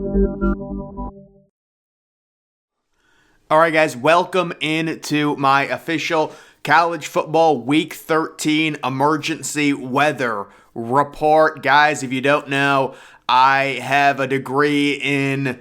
All right, guys, welcome into my official college football week 13 emergency weather report. Guys, if you don't know, I have a degree in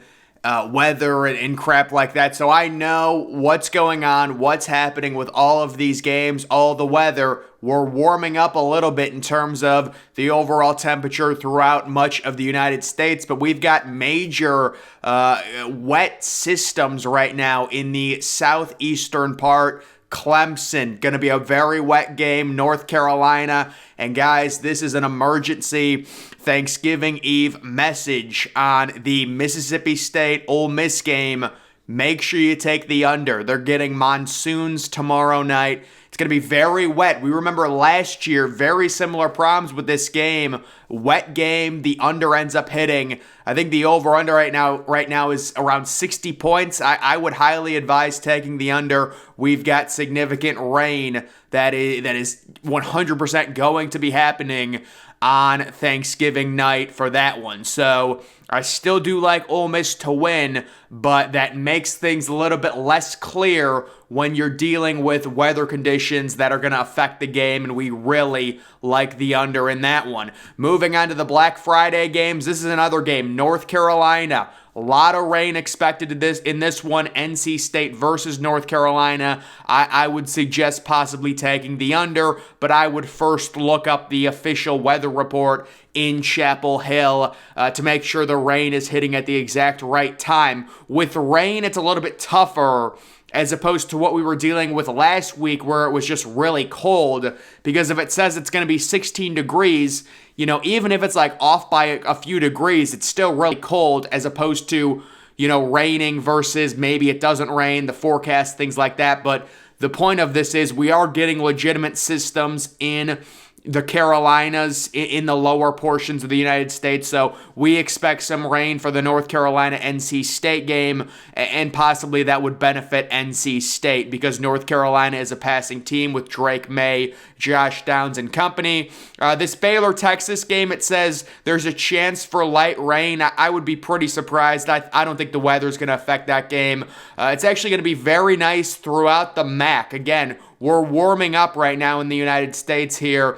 weather and crap like that, so I know what's going on, what's happening with all of these games, all the weather. We're warming up a little bit in terms of the overall temperature throughout much of the United States, but we've got major wet systems right now in the southeastern part. Clemson, going to be a very wet game. North Carolina. And guys, this is an emergency Thanksgiving Eve message on the Mississippi State Ole Miss game. Make sure you take the under. They're getting monsoons tomorrow night. It's going to be very wet. We remember last year, very similar problems with this game. Wet game, the under ends up hitting. I think the over-under right now is around 60 points. I would highly advise taking the under. We've got significant rain that is 100% going to be happening on Thanksgiving night for that one. So I still do like Ole Miss to win, but that makes things a little bit less clear when you're dealing with weather conditions that are going to affect the game, and we really like the under in that one. Moving on to the Black Friday games, this is another game. North Carolina. A lot of rain expected in this one. NC State versus North Carolina. I would suggest possibly taking the under, but I would first look up the official weather report in Chapel Hill to make sure the rain is hitting at the exact right time. With rain, it's a little bit tougher as opposed to what we were dealing with last week where it was just really cold, because if it says it's going to be 16 degrees, even if it's like off by a few degrees, it's still really cold as opposed to, raining versus maybe it doesn't rain, the forecast, things like that. But the point of this is we are getting legitimate systems in the Carolinas, in the lower portions of the United States. So we expect some rain for the North Carolina-NC State game, and possibly that would benefit NC State because North Carolina is a passing team with Drake May, Josh Downs, and company. This Baylor-Texas game, it says there's a chance for light rain. I would be pretty surprised. I don't think the weather is going to affect that game. It's actually going to be very nice throughout the MAC. Again, we're warming up right now in the United States here.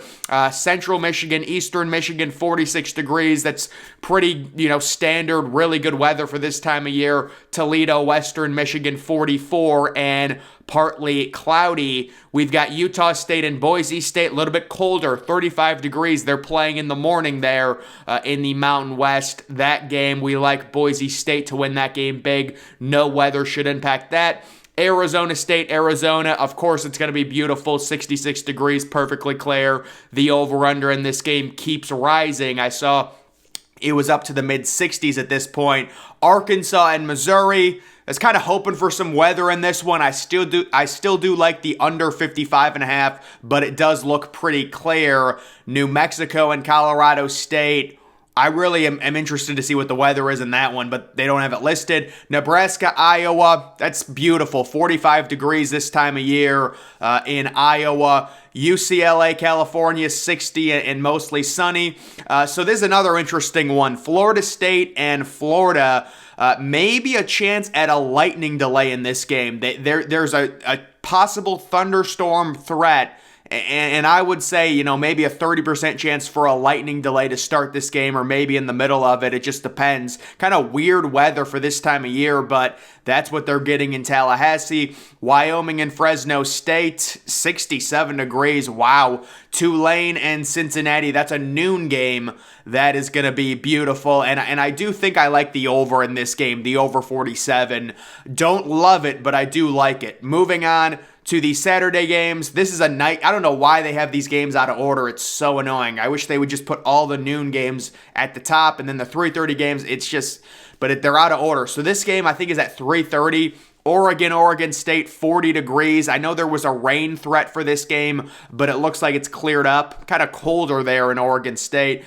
Central Michigan, Eastern Michigan, 46 degrees. That's pretty, standard, really good weather for this time of year. Toledo, Western Michigan, 44 and partly cloudy. We've got Utah State and Boise State, a little bit colder, 35 degrees. They're playing in the morning there in the Mountain West. That game, we like Boise State to win that game big. No weather should impact that. Arizona State, Arizona, of course it's going to be beautiful, 66 degrees, perfectly clear. The over-under in this game keeps rising. I saw it was up to the mid-60s at this point. Arkansas and Missouri, I was kind of hoping for some weather in this one. I still do like the under 55.5, but it does look pretty clear. New Mexico and Colorado State, I really am interested to see what the weather is in that one, but they don't have it listed. Nebraska, Iowa, that's beautiful. 45 degrees this time of year in Iowa. UCLA, California, 60 and mostly sunny. So this is another interesting one. Florida State and Florida, maybe a chance at a lightning delay in this game. There's a possible thunderstorm threat. And I would say, maybe a 30% chance for a lightning delay to start this game, or maybe in the middle of it. It just depends. Kind of weird weather for this time of year, but that's what they're getting in Tallahassee. Wyoming and Fresno State, 67 degrees. Wow. Tulane and Cincinnati, that's a noon game. That is going to be beautiful. And I do think I like the over in this game, the over 47. Don't love it, but I do like it. Moving on to the Saturday games. This is a night, I don't know why they have these games out of order. It's so annoying. I wish they would just put all the noon games at the top and then the 3:30 games. It's just, but they're out of order. So this game I think is at 3:30. Oregon State, 40 degrees. I know there was a rain threat for this game, but it looks like it's cleared up. Kind of colder there in Oregon State.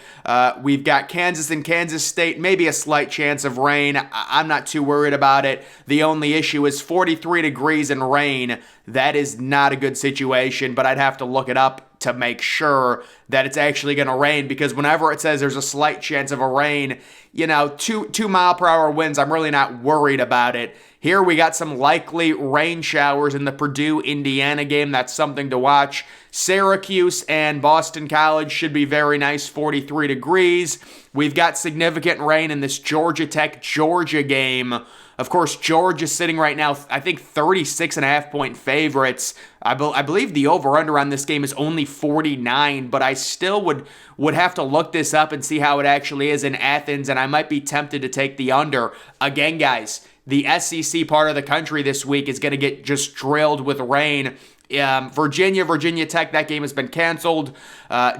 We've got Kansas and Kansas State, maybe a slight chance of rain. I'm not too worried about it. The only issue is 43 degrees and rain. That is not a good situation, but I'd have to look it up to make sure that it's actually going to rain, because whenever it says there's a slight chance of a rain, 2 mile per hour winds, I'm really not worried about it. Here we got some likely rain showers in the Purdue-Indiana game. That's something to watch. Syracuse and Boston College should be very nice, 43 degrees. We've got significant rain in this Georgia Tech-Georgia game. Of course, Georgia's sitting right now, I think, 36.5-point favorites. I believe the over-under on this game is only 49, but I still would have to look this up and see how it actually is in Athens, and I might be tempted to take the under. Again, guys, the SEC part of the country this week is going to get just drilled with rain. Virginia Tech, that game has been canceled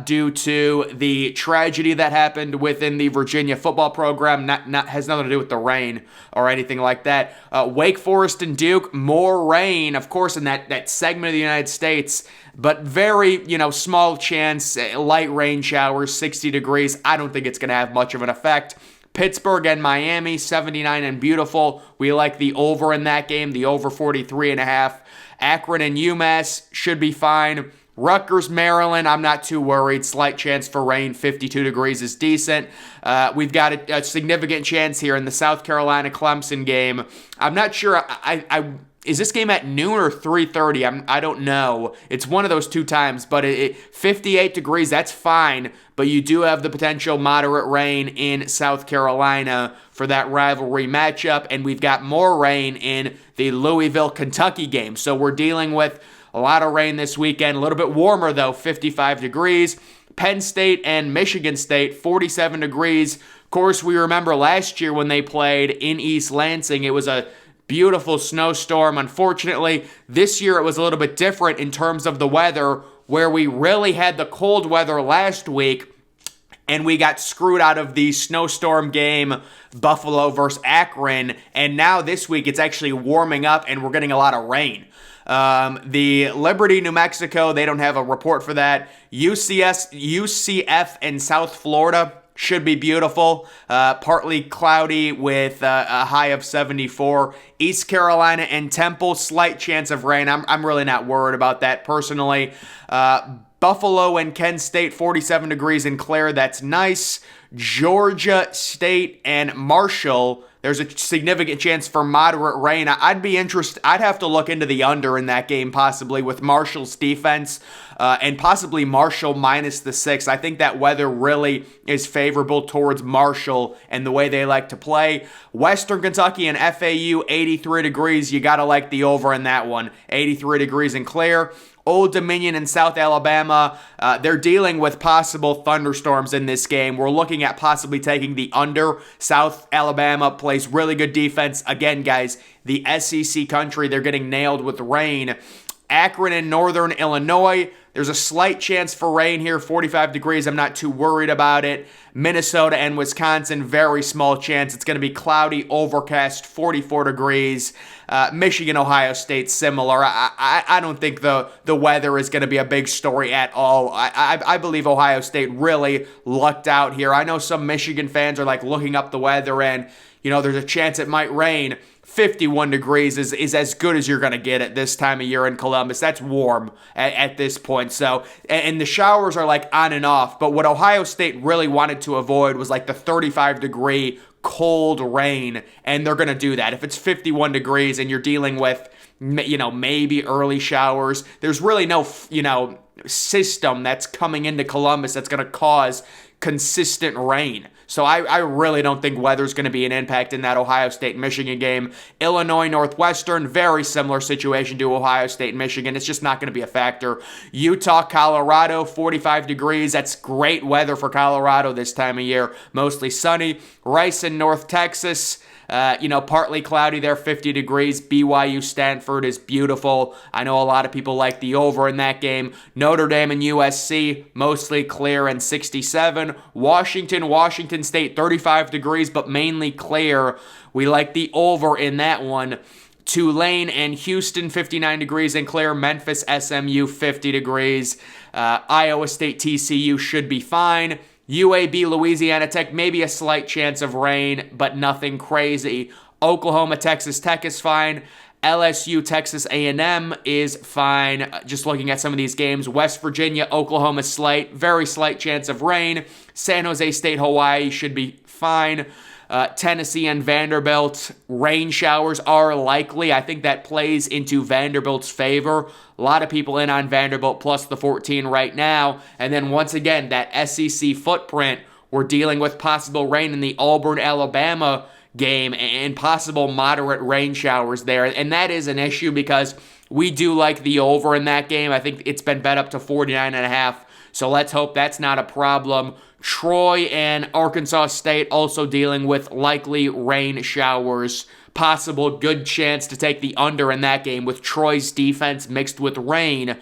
due to the tragedy that happened within the Virginia football program. Not has nothing to do with the rain or anything like that. Wake Forest and Duke, more rain, of course, in that segment of the United States, but very, small chance, light rain showers, 60 degrees. I don't think it's going to have much of an effect. Pittsburgh and Miami, 79 and beautiful. We like the over in that game, the over 43.5. Akron and UMass should be fine. Rutgers, Maryland, I'm not too worried. Slight chance for rain, 52 degrees is decent. We've got a significant chance here in the South Carolina-Clemson game. I'm not sure. Is this game at noon or 3:30? I don't know. It's one of those two times, but 58 degrees, that's fine. But you do have the potential moderate rain in South Carolina for that rivalry matchup, and we've got more rain in the Louisville, Kentucky game. So we're dealing with a lot of rain this weekend. A little bit warmer, though, 55 degrees. Penn State and Michigan State, 47 degrees. Of course, we remember last year when they played in East Lansing, it was a beautiful snowstorm. Unfortunately, this year it was a little bit different in terms of the weather, where we really had the cold weather last week, and we got screwed out of the snowstorm game, Buffalo versus Akron, and now this week it's actually warming up and we're getting a lot of rain. The Liberty, New Mexico, they don't have a report for that. UCF and South Florida should be beautiful. Partly cloudy with a high of 74. East Carolina and Temple, slight chance of rain. I'm really not worried about that personally. Buffalo and Kent State, 47 degrees in Clare. That's nice. Georgia State and Marshall, there's a significant chance for moderate rain. I'd be interested. I'd have to look into the under in that game, possibly with Marshall's defense, and possibly Marshall minus the 6. I think that weather really is favorable towards Marshall and the way they like to play. Western Kentucky and FAU, 83 degrees. You got to like the over in that one. 83 degrees in Clare. Old Dominion and South Alabama, they're dealing with possible thunderstorms in this game. We're looking at possibly taking the under. South Alabama plays really good defense. Again, guys, the SEC country, they're getting nailed with rain. Akron and Northern Illinois, there's a slight chance for rain here, 45 degrees. I'm not too worried about it. Minnesota and Wisconsin, very small chance. It's going to be cloudy, overcast, 44 degrees. Michigan, Ohio State, similar. I don't think the weather is going to be a big story at all. I believe Ohio State really lucked out here. I know some Michigan fans are like looking up the weather and, there's a chance it might rain. 51 degrees is as good as you're going to get at this time of year in Columbus. That's warm at this point. So, and the showers are like on and off. But what Ohio State really wanted to avoid was like the 35-degree cold rain. And they're going to do that. If it's 51 degrees and you're dealing with, maybe early showers, there's really no, system that's coming into Columbus that's going to cause consistent rain. So I really don't think weather's going to be an impact in that Ohio State-Michigan game. Illinois Northwestern, very similar situation to Ohio State-Michigan. It's just not going to be a factor. Utah, Colorado, 45 degrees. That's great weather for Colorado this time of year. Mostly sunny. Rice in North Texas. Partly cloudy there, 50 degrees. BYU Stanford is beautiful. I know a lot of people like the over in that game. Notre Dame and USC, mostly clear and 67. Washington State, 35 degrees, but mainly clear. We like the over in that one. Tulane and Houston, 59 degrees and clear. Memphis, SMU, 50 degrees. Iowa State, TCU should be fine. UAB, Louisiana Tech, maybe a slight chance of rain, but nothing crazy. Oklahoma, Texas Tech is fine. LSU, Texas A&M is fine. Just looking at some of these games, West Virginia, Oklahoma, slight, very slight chance of rain. San Jose State, Hawaii should be fine. Tennessee and Vanderbilt, rain showers are likely. I think that plays into Vanderbilt's favor. A lot of people in on Vanderbilt plus the 14 right now. And then once again, that SEC footprint, we're dealing with possible rain in the Auburn, Alabama game and possible moderate rain showers there. And that is an issue because we do like the over in that game. I think it's been bet up to 49.5. So let's hope that's not a problem. Troy and Arkansas State also dealing with likely rain showers. Possible good chance to take the under in that game with Troy's defense mixed with rain.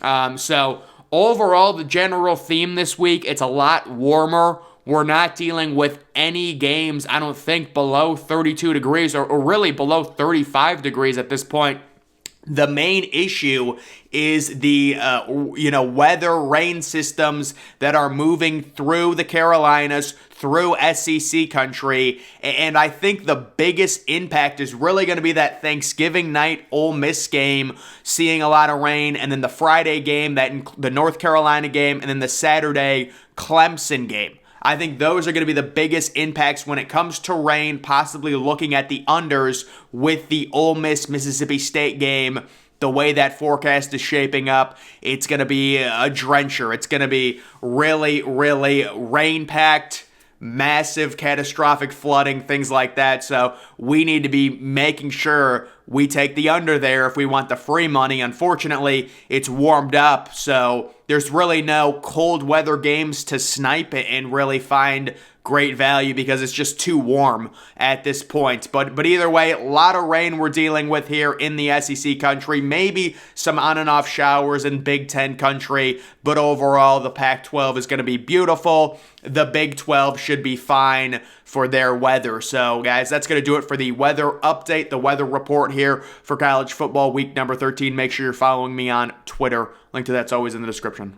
So overall, the general theme this week, it's a lot warmer. We're not dealing with any games, I don't think, below 32 degrees or really below 35 degrees at this point. The main issue is the weather rain systems that are moving through the Carolinas, through SEC country, and I think the biggest impact is really going to be that Thanksgiving night Ole Miss game, seeing a lot of rain, and then the Friday game, the North Carolina game, and then the Saturday Clemson game. I think those are going to be the biggest impacts when it comes to rain, possibly looking at the unders with the Ole Miss Mississippi State game. The way that forecast is shaping up, it's going to be a drencher. It's going to be really, really rain-packed, massive catastrophic flooding, things like that. So we need to be making sure we take the under there if we want the free money. Unfortunately, it's warmed up, so there's really no cold weather games to snipe it and really find great value because it's just too warm at this point. But either way, a lot of rain we're dealing with here in the SEC country. Maybe some on and off showers in Big Ten country, but overall the Pac-12 is going to be beautiful. The Big 12 should be fine for their weather. So guys, that's going to do it for the weather update, the weather report here for college football week number 13. Make sure you're following me on Twitter. Link to that's always in the description.